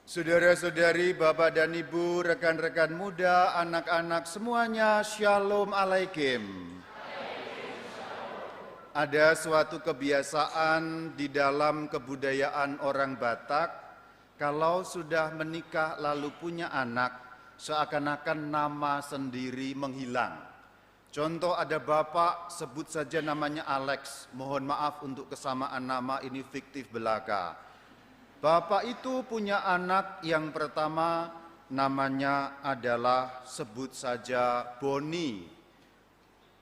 Saudara-saudari, Bapak dan Ibu, rekan-rekan muda, anak-anak semuanya, Shalom Alaikum. Ada suatu kebiasaan di dalam kebudayaan orang Batak, kalau sudah menikah lalu punya anak, seakan-akan nama sendiri menghilang. Contoh, ada bapak, sebut saja namanya Alex, mohon maaf untuk kesamaan nama, ini fiktif belaka. Bapak itu punya anak yang pertama, namanya adalah sebut saja Boni.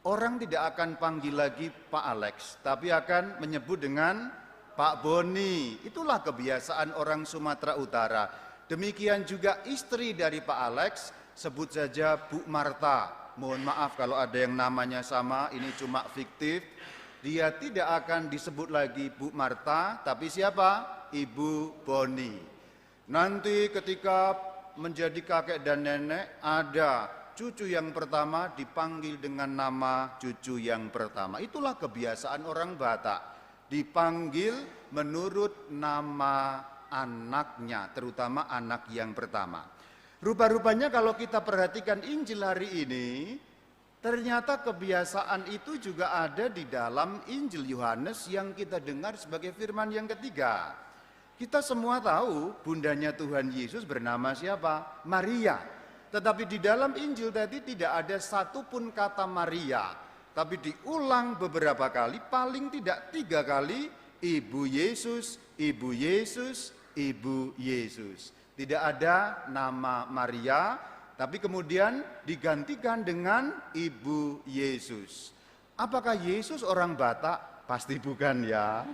Orang tidak akan panggil lagi Pak Alex, tapi akan menyebut dengan Pak Boni. Itulah kebiasaan orang Sumatera Utara. Demikian juga istri dari Pak Alex, sebut saja Bu Marta. Mohon maaf kalau ada yang namanya sama, ini cuma fiktif. Dia tidak akan disebut lagi Bu Marta, tapi siapa? Ibu Boni. Nanti ketika menjadi kakek dan nenek, ada cucu yang pertama dipanggil dengan nama cucu yang pertama. Itulah kebiasaan orang Batak, dipanggil menurut nama anaknya, terutama anak yang pertama. Rupa-rupanya kalau kita perhatikan Injil hari ini, ternyata kebiasaan itu juga ada di dalam Injil Yohanes yang kita dengar sebagai firman yang ketiga. Kita semua tahu bundanya Tuhan Yesus bernama siapa? Maria. Tetapi di dalam Injil tadi tidak ada satupun kata Maria. Tapi diulang beberapa kali, paling tidak 3 kali, Ibu Yesus, Ibu Yesus, Ibu Yesus. Tidak ada nama Maria, tapi kemudian digantikan dengan Ibu Yesus. Apakah Yesus orang Batak? Pasti bukan ya.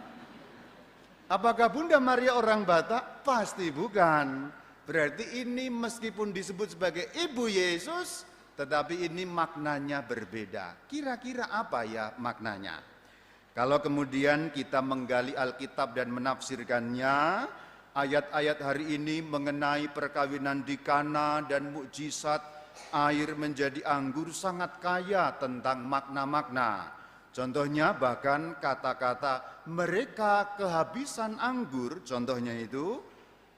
Apakah Bunda Maria orang Batak? Pasti bukan. Berarti ini meskipun disebut sebagai Ibu Yesus, tetapi ini maknanya berbeda. Kira-kira apa ya maknanya? Kalau kemudian kita menggali Alkitab dan menafsirkannya, ayat-ayat hari ini mengenai perkawinan di Kana dan mukjizat air menjadi anggur sangat kaya tentang makna-makna. Contohnya bahkan kata-kata mereka kehabisan anggur, contohnya itu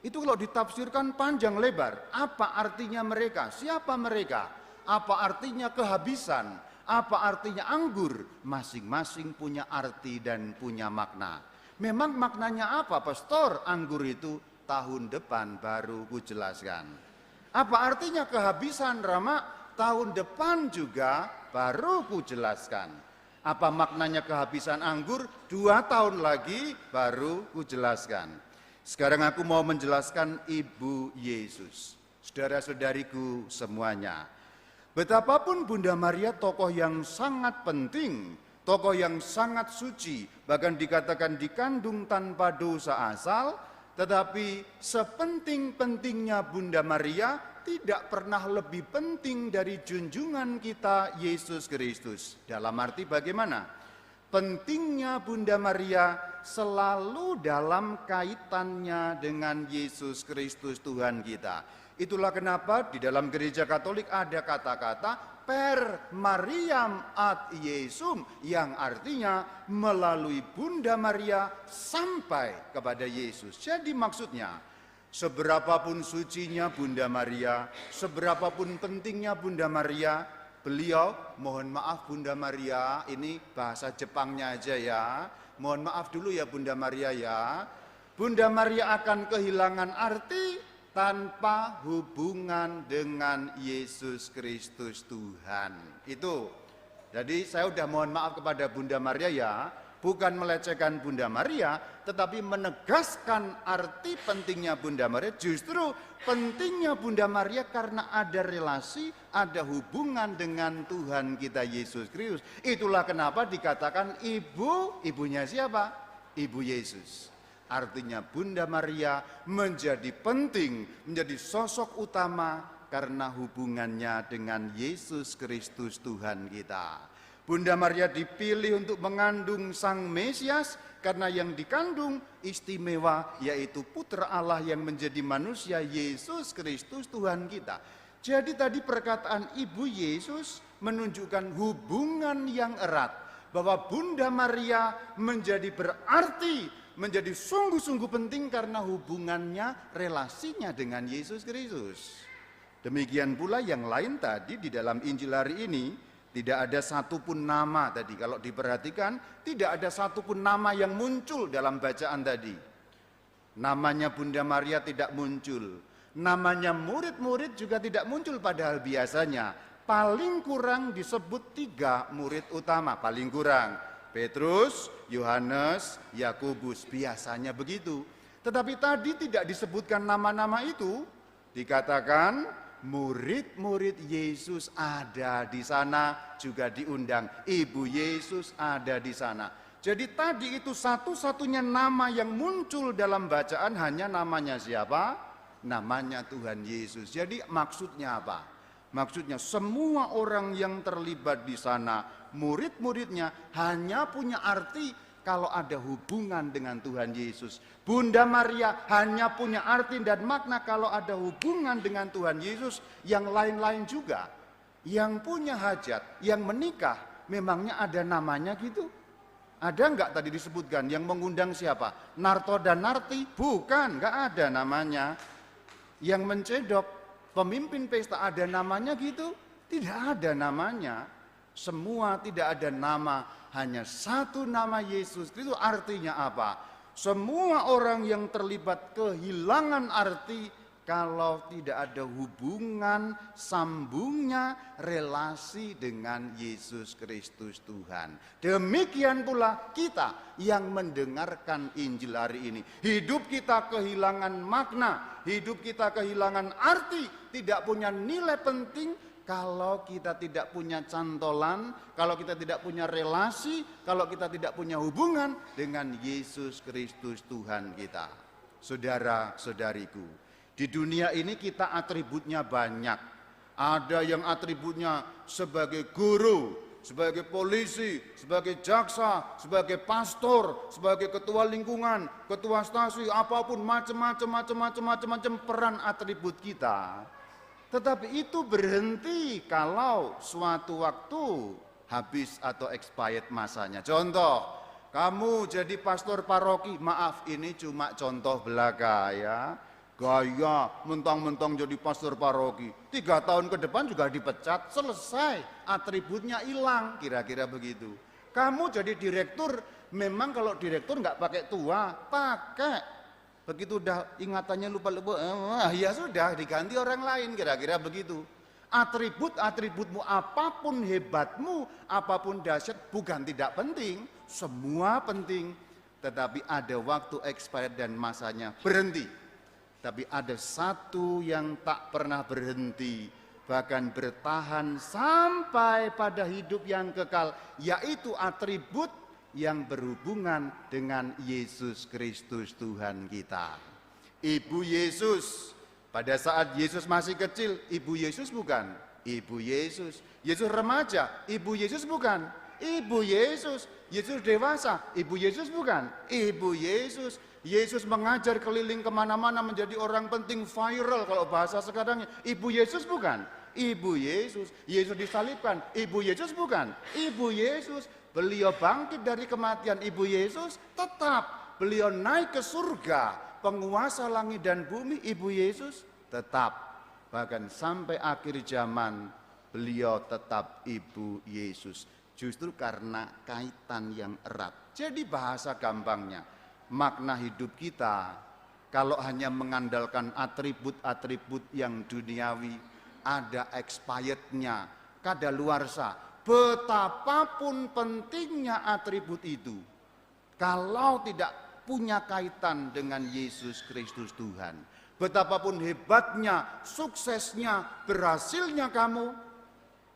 kalau ditafsirkan panjang lebar. Apa artinya mereka? Siapa mereka? Apa artinya kehabisan? Apa artinya anggur? Masing-masing punya arti dan punya makna. Memang maknanya apa, Pastor? Anggur itu tahun depan baru kujelaskan. Apa artinya kehabisan, Rama? Tahun depan juga baru kujelaskan. Apa maknanya kehabisan anggur? 2 tahun lagi baru kujelaskan. Sekarang aku mau menjelaskan Ibu Yesus. Saudara-saudariku semuanya. Betapapun Bunda Maria tokoh yang sangat penting, tokoh yang sangat suci, bahkan dikatakan dikandung tanpa dosa asal, tetapi sepenting-pentingnya Bunda Maria tidak pernah lebih penting dari junjungan kita Yesus Kristus. Dalam arti bagaimana? Pentingnya Bunda Maria selalu dalam kaitannya dengan Yesus Kristus Tuhan kita. Itulah kenapa di dalam gereja Katolik ada kata-kata per Mariam ad Yesum, yang artinya melalui Bunda Maria sampai kepada Yesus. Jadi maksudnya, seberapapun sucinya Bunda Maria, seberapapun pentingnya Bunda Maria, beliau, mohon maaf Bunda Maria, ini bahasa Jepangnya aja ya, mohon maaf dulu ya Bunda Maria ya, Bunda Maria akan kehilangan arti tanpa hubungan dengan Yesus Kristus Tuhan. Itu, jadi saya udah mohon maaf kepada Bunda Maria ya, bukan melecehkan Bunda Maria, tetapi menegaskan arti pentingnya Bunda Maria. Justru pentingnya Bunda Maria karena ada relasi, ada hubungan dengan Tuhan kita Yesus Kristus. Itulah kenapa dikatakan ibu, ibunya siapa? Ibu Yesus. Artinya Bunda Maria menjadi penting, menjadi sosok utama karena hubungannya dengan Yesus Kristus Tuhan kita. Bunda Maria dipilih untuk mengandung Sang Mesias karena yang dikandung istimewa, yaitu Putra Allah yang menjadi manusia, Yesus Kristus Tuhan kita. Jadi tadi perkataan Ibu Yesus menunjukkan hubungan yang erat, bahwa Bunda Maria menjadi berarti menjadi sungguh-sungguh penting karena hubungannya, relasinya dengan Yesus Kristus. Demikian pula yang lain tadi di dalam Injil hari ini, tidak ada satupun nama tadi. Kalau diperhatikan, tidak ada satupun nama yang muncul dalam bacaan tadi. Namanya Bunda Maria tidak muncul. Namanya murid-murid juga tidak muncul, padahal biasanya paling kurang disebut 3 murid utama, paling kurang. Petrus, Yohanes, Yakobus, biasanya begitu. Tetapi tadi tidak disebutkan nama-nama itu, dikatakan murid-murid Yesus ada di sana, juga diundang. Ibu Yesus ada di sana. Jadi tadi itu satu-satunya nama yang muncul dalam bacaan hanya namanya siapa? Namanya Tuhan Yesus. Jadi maksudnya apa? Maksudnya semua orang yang terlibat di sana, murid-muridnya hanya punya arti kalau ada hubungan dengan Tuhan Yesus. Bunda Maria hanya punya arti dan makna kalau ada hubungan dengan Tuhan Yesus. Yang lain-lain juga, yang punya hajat, yang menikah, memangnya ada namanya gitu? Ada enggak tadi disebutkan yang mengundang siapa? Narto dan Narti? Bukan, enggak ada namanya. Yang mencedok, pemimpin pesta, ada namanya gitu? Tidak ada namanya. Semua tidak ada nama, hanya satu nama Yesus. Itu artinya apa? Semua orang yang terlibat kehilangan arti kalau tidak ada hubungan sambungnya relasi dengan Yesus Kristus Tuhan. Demikian pula kita yang mendengarkan Injil hari ini. Hidup kita kehilangan makna, hidup kita kehilangan arti, tidak punya nilai penting kalau kita tidak punya cantolan, kalau kita tidak punya relasi, kalau kita tidak punya hubungan dengan Yesus Kristus Tuhan kita. Saudara-saudariku, di dunia ini kita atributnya banyak. Ada yang atributnya sebagai guru, sebagai polisi, sebagai jaksa, sebagai pastor, sebagai ketua lingkungan, ketua stasi, apapun macam-macam peran atribut kita. Tetapi itu berhenti kalau suatu waktu habis atau expired masanya. Contoh, kamu jadi pastor paroki, maaf ini cuma contoh belaka ya. Gaya mentang-mentang jadi pastor paroki, 3 tahun ke depan juga dipecat, selesai, atributnya hilang, kira-kira begitu. Kamu jadi direktur, memang kalau direktur nggak pakai tua, pakai. Begitu udah ingatannya lupa-lupa, ya sudah diganti orang lain, kira-kira begitu. Atribut-atributmu, apapun hebatmu, apapun dahsyat, bukan tidak penting, semua penting. Tetapi ada waktu expired dan masanya berhenti. Tapi ada satu yang tak pernah berhenti, bahkan bertahan sampai pada hidup yang kekal, yaitu atribut yang berhubungan dengan Yesus Kristus Tuhan kita. Ibu Yesus, pada saat Yesus masih kecil, Ibu Yesus bukan? Ibu Yesus. Yesus remaja, Ibu Yesus bukan? Ibu Yesus. Yesus dewasa, Ibu Yesus bukan? Ibu Yesus. Yesus mengajar keliling kemana-mana menjadi orang penting, viral kalau bahasa sekarang. Ibu Yesus bukan? Ibu Yesus. Yesus disalibkan, Ibu Yesus bukan? Ibu Yesus. Beliau bangkit dari kematian, Ibu Yesus tetap. Beliau naik ke surga, penguasa langit dan bumi, Ibu Yesus tetap. Bahkan sampai akhir zaman beliau tetap Ibu Yesus. Justru karena kaitan yang erat. Jadi bahasa gampangnya, makna hidup kita kalau hanya mengandalkan atribut-atribut yang duniawi, ada expirednya, kadaluarsa. Betapapun pentingnya atribut itu, kalau tidak punya kaitan dengan Yesus Kristus Tuhan, betapapun hebatnya, suksesnya, berhasilnya kamu,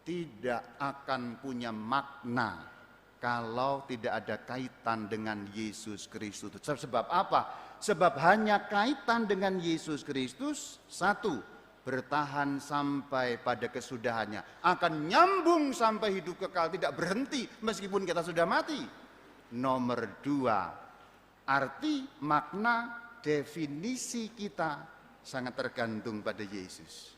tidak akan punya makna kalau tidak ada kaitan dengan Yesus Kristus. Sebab apa? Sebab hanya kaitan dengan Yesus Kristus, satu, bertahan sampai pada kesudahannya, akan nyambung sampai hidup kekal, tidak berhenti meskipun kita sudah mati. Nomor 2, arti, makna, definisi kita sangat tergantung pada Yesus.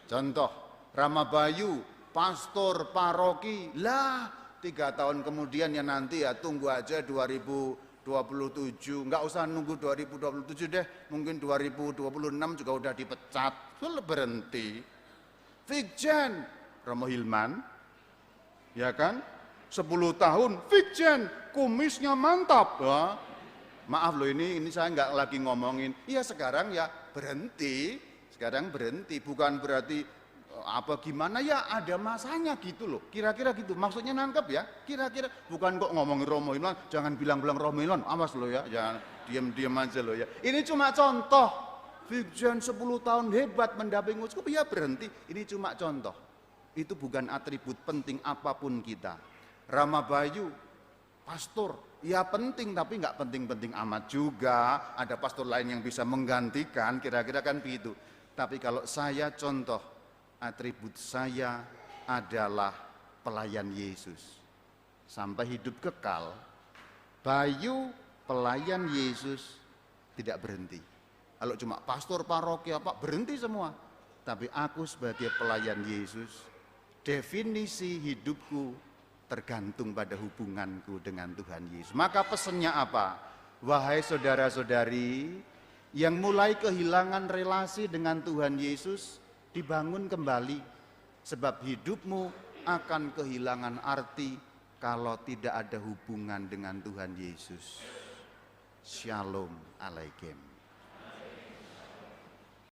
Contoh, Rama Bayu, pastor paroki, 3 tahun kemudian ya nanti ya tunggu aja 2024 27, nggak usah nunggu 2027 deh, mungkin 2026 juga udah dipecat, berhenti. Vikjen, Romo Hilman, ya kan, 10 tahun, Vikjen, kumisnya mantap. Wah, maaf loh ini saya nggak lagi ngomongin, iya sekarang ya berhenti, sekarang berhenti, bukan berarti apa gimana ya, ada masanya gitu loh, kira-kira gitu, maksudnya nangkep ya, kira-kira, bukan kok ngomongin Romo Hilman, jangan bilang-bilang Romo Hilman, awas loh ya, jangan diam-diam aja loh ya, ini cuma contoh, Vikjen 10 tahun hebat mendampingi uskup, ya berhenti, ini cuma contoh, itu bukan atribut penting apapun kita. Rama Bayu, pastor, ya penting tapi nggak penting-penting amat juga, ada pastor lain yang bisa menggantikan, kira-kira kan begitu, tapi kalau saya contoh, atribut saya adalah pelayan Yesus sampai hidup kekal. Bayu pelayan Yesus tidak berhenti. Kalau cuma pastor paroki apa berhenti semua. Tapi aku sebagai pelayan Yesus, definisi hidupku tergantung pada hubunganku dengan Tuhan Yesus. Maka pesannya apa? Wahai saudara-saudari yang mulai kehilangan relasi dengan Tuhan Yesus, dibangun kembali, sebab hidupmu akan kehilangan arti kalau tidak ada hubungan dengan Tuhan Yesus. Shalom alaikum.